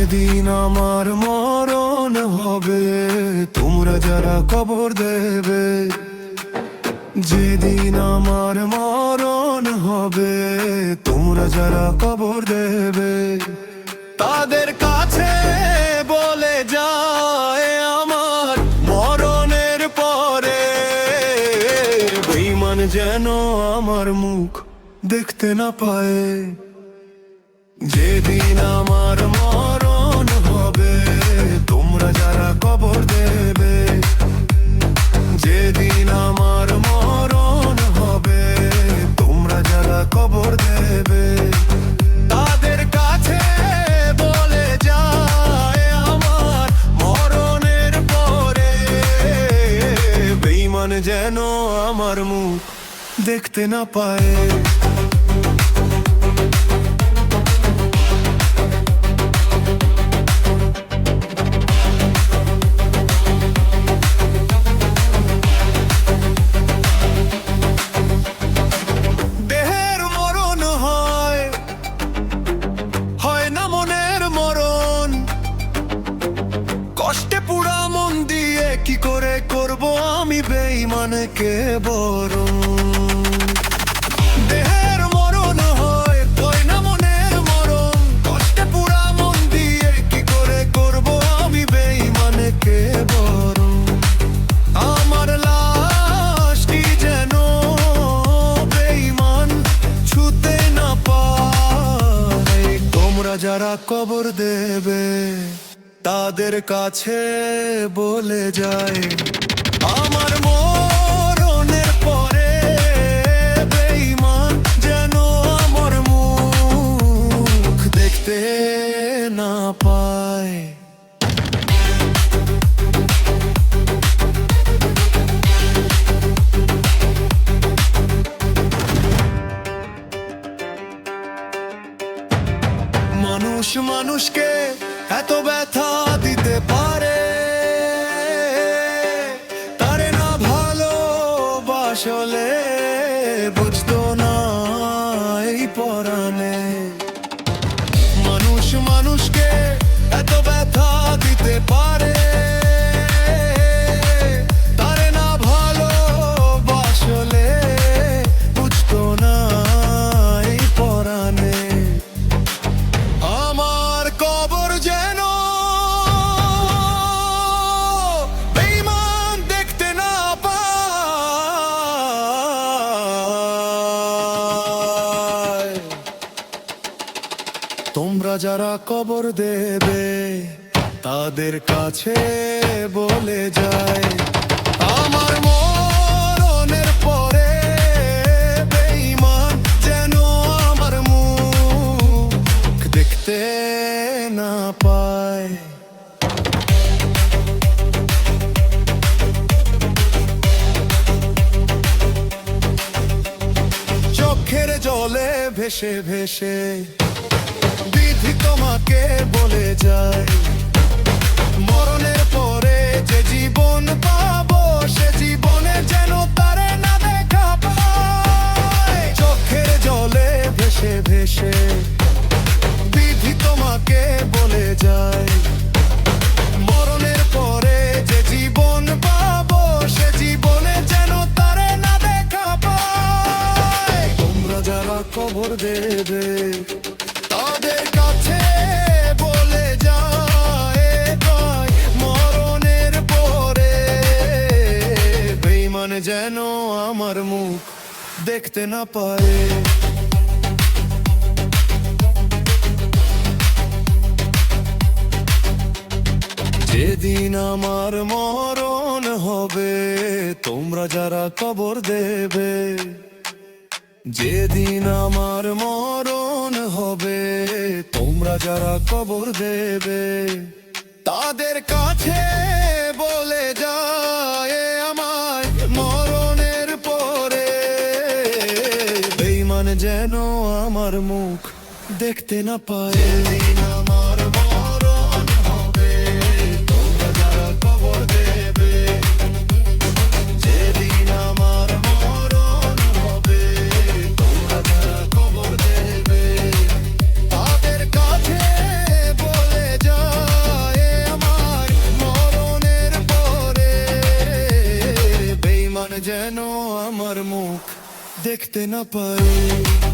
যেদিন আমার মরণ হবে তোমরা যারা কবর দেবে, যেদিন আমার মরণ হবে তোমরা যারা কবর দেবে, তাদের কাছে বলে যায় আমার মরণের পরে বেঈমান যেন আমার মুখ দেখতে না পায়। যেদিন আমার মরণ হবে তোমরা যারা কবর দেবে, যেদিন আমার মরণ হবে তোমরা যারা কবর দেবে, তাদের কাছে বলে যায় আমার মরণের পরে বেঈমান যেন আমার মুখ দেখতে না পায়। কষ্টে পুরা মন দিয়ে কি করে করব আমি বেঈমানকে বরণ। দেহের মরণ হয় কই না মনের মরণ, কষ্টে পুরা মন দিয়ে কি করে করব আমি বেঈমানকে বরণ। আমার লাশটি যেন বেঈমান ছুঁতে না পায়। তোমরা যারা কবর দেবে তাদের কাছে বলে যায় আমার মরণের পরে বেঈমান যেন আমার মুখ দেখতে না পায়। মানুষ মানুষকে এত ব্যথা দিতে পারে, তারে না ভালোবাসলে বুঝতো না এই পরাণে। মানুষ মানুষকে এত ব্যথা দিতে পারে, তারে না ভালোবাসলে বুঝতো না এই পরাণে। আমার কবর যেন বেঈমান দেখতে না পায়। তোমরা যারা কবর দেবে তাদের কাছে বলে যায় আমার মরণের পরে বেঈমান যেন আমার মুখ দেখতে না পায়। চোখের জলে ভেসে ভেসে বিধি তোমাকে বলে যায় মরণের পরে যে জীবন পাবো সে জীবনে যেন তারে না দেখা পায়। চোখের জলে ভেসে ভেসে বিধি তোমাকে বলে যায় মরণের পরে যে জীবন পাবো সে জীবনে যেন তারে না দেখা পায়। তোমরা যারা কবর দেবে তাদের কাছে বলে যায় মরণের পরে বেঈমান যেন আমার মুখ দেখতে না পায়। যেদিন আমার মরণ হবে তোমরা যারা কবর দেবে, যেদিন আমার মরণ হবে তোমরা যারা কবর দেবে, তাদের কাছে বলে যায় আমায় মরণের পরে বেঈমান যেন আমার মুখ দেখতে না পায়। যেদিন আমার মরণ হবে তোমরা যারা কবর দেবে, যেদিন আমার মরণ হবে তোমরা যারা কবর দেবে, তাদের কাছে বলে যায় যেন আমার মুখ দেখতে না পায়।